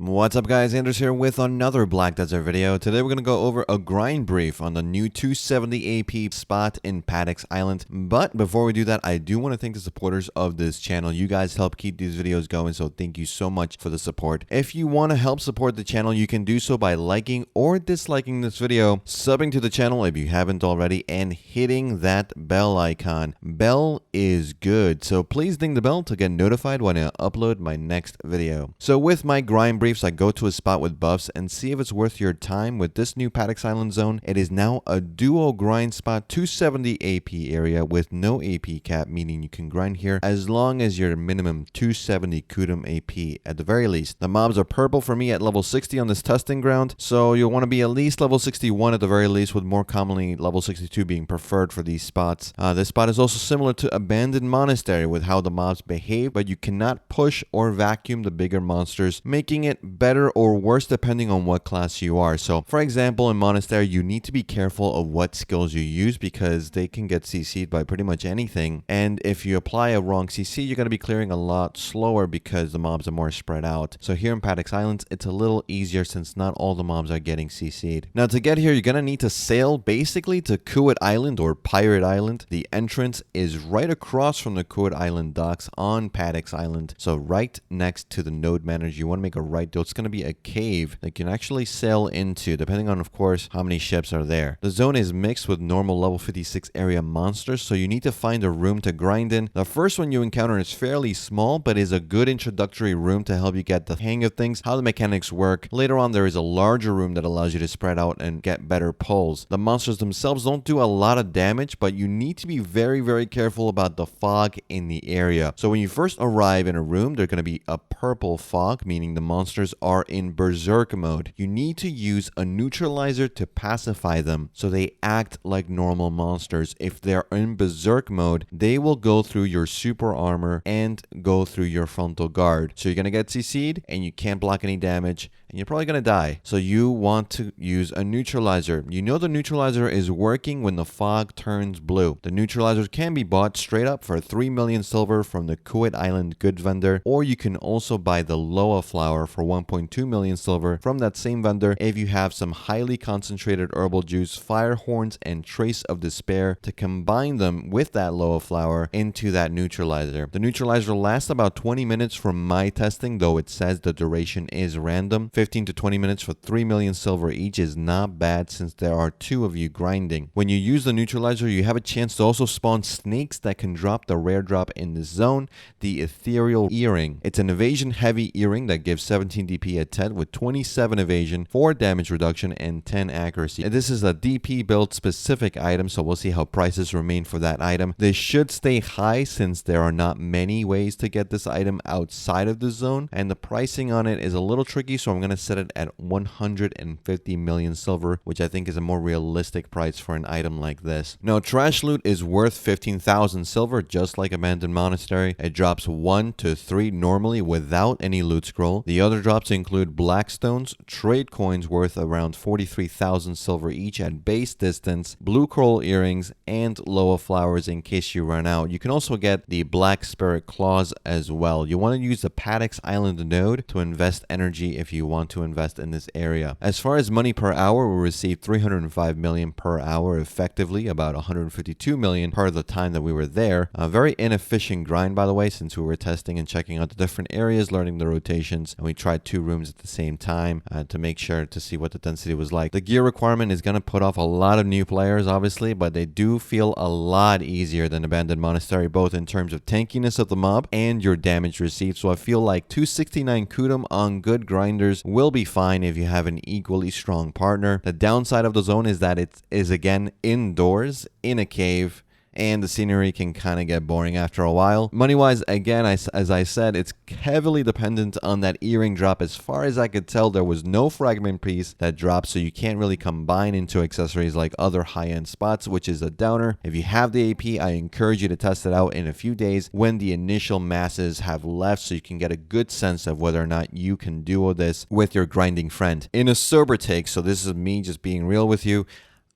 What's up guys, Anders here with another Black Desert video. Today we're going to go over a grind brief on the new 270 AP spot in Padix Island. But before we do that, I do want to thank the supporters of this channel. You guys help keep these videos going, so thank you so much for the support. If you want to help support the channel, you can do so by liking or disliking this video, subbing to the channel if you haven't already, and hitting that bell icon. Bell is good, so please ding the bell to get notified when I upload my next video. So with my grind brief, I go to a spot with buffs and see if it's worth your time. With this new Padix Island zone, it is now a duo grind spot, 270 AP area with no AP cap, meaning you can grind here as long as you're minimum 270 Kudum AP at the very least. The mobs are purple for me at level 60 on this testing ground, so you'll want to be at least level 61 at the very least, with more commonly level 62 being preferred for these spots. This spot is also similar to Abandoned Monastery with how the mobs behave, but you cannot push or vacuum the bigger monsters, making it better or worse depending on what class you are. So for example, in Monastery, you need to be careful of what skills you use because they can get CC'd by pretty much anything, and if you apply a wrong CC, you're going to be clearing a lot slower because the mobs are more spread out. So here in Padix Islands, it's a little easier since not all the mobs are getting CC'd. Now to get here, you're going to need to sail basically to Kuwait Island or Pirate Island. The entrance is right across from the Kuwait Island docks on Padix Island, so right next to the node manager. You want to make a right. It's going to be a cave that you can actually sail into, depending on, of course, how many ships are there. The zone is mixed with normal level 56 area monsters, so you need to find a room to grind in. The first one you encounter is fairly small, but is a good introductory room to help you get the hang of things, how the mechanics work. Later on, there is a larger room that allows you to spread out and get better pulls. The monsters themselves don't do a lot of damage, but you need to be very, very careful about the fog in the area. So when you first arrive in a room, there's going to be a purple fog, meaning the monsters are in berserk mode. You need to use a neutralizer to pacify them so they act like normal monsters. If they're in berserk mode, they will go through your super armor and go through your frontal guard. So you're going to get CC'd and you can't block any damage, and you're probably going to die. So you want to use a neutralizer. You know the neutralizer is working when the fog turns blue. The neutralizers can be bought straight up for 3 million silver from the Kuwait Island goods vendor, or you can also buy the Loa flower for 1.2 million silver from that same vendor if you have some highly concentrated herbal juice, fire horns, and trace of despair to combine them with that Loa flower into that neutralizer. The neutralizer lasts about 20 minutes from my testing, though it says the duration is random. 15 to 20 minutes for 3 million silver each is not bad since there are two of you grinding. When you use the neutralizer, you have a chance to also spawn snakes that can drop the rare drop in this zone, the Ethereal earring. It's an evasion heavy earring that gives 17 DP at 10 with 27 evasion, 4 damage reduction, and 10 accuracy. And this is a DP build specific item, so we'll see how prices remain for that item. They should stay high since there are not many ways to get this item outside of the zone, and the pricing on it is a little tricky, so I'm going to set it at 150 million silver, which I think is a more realistic price for an item like this. Now, trash loot is worth 15,000 silver, just like Abandoned Monastery. It drops 1 to 3 normally without any loot scroll. The other drops include black stones, trade coins worth around 43,000 silver each at base distance, blue coral earrings, and Loa flowers in case you run out. You can also get the black spirit claws as well. You want to use the Padix Island node to invest energy if you want to invest in this area. As far as money per hour, we received 305 million per hour, effectively about 152 million per the time that we were there. A very inefficient grind, by the way, since we were testing and checking out the different areas, learning the rotations, and we tried 2 rooms at the same time to make sure to see what the density was like. The gear requirement is going to put off a lot of new players, obviously, but they do feel a lot easier than Abandoned Monastery, both in terms of tankiness of the mob and your damage received. So I feel like 269 Kudum on good grinders will be fine if you have an equally strong partner. The downside of the zone is that it is again indoors in a cave, and the scenery can kind of get boring after a while. Money-wise, again, as I said, it's heavily dependent on that earring drop. As far as I could tell, there was no fragment piece that dropped, so you can't really combine into accessories like other high-end spots, which is a downer. If you have the AP, I encourage you to test it out in a few days when the initial masses have left, so you can get a good sense of whether or not you can duo this with your grinding friend. In a sober take, so this is me just being real with you,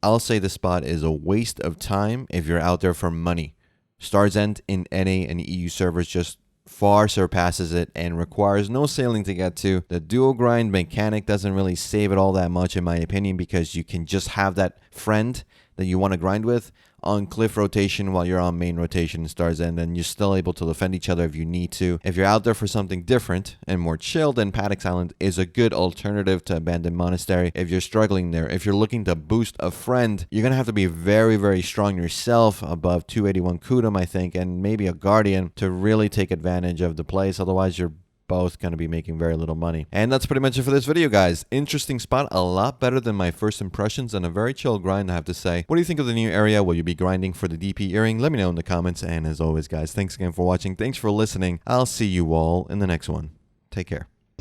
I'll say the spot is a waste of time if you're out there for money. Stars End in NA and EU servers just far surpasses it and requires no sailing to get to. The duo grind mechanic doesn't really save it all that much in my opinion, because you can just have that friend that you want to grind with on cliff rotation while you're on main rotation in Star's End, and you're still able to defend each other if you need to. If you're out there for something different and more chill, then Padix Island is a good alternative to Abandoned Monastery if you're struggling there. If you're looking to boost a friend, you're going to have to be very, very strong yourself, above 281 Kudum, I think, and maybe a Guardian to really take advantage of the place. Otherwise, you're both going to be making very little money. And that's pretty much it for this video, guys. Interesting spot, a lot better than my first impressions, and a very chill grind, I have to say. What do you think of the new area? Will you be grinding for the DP earring? Let me know in the comments. And as always, guys, thanks again for watching. Thanks for listening. I'll see you all in the next one. Take care.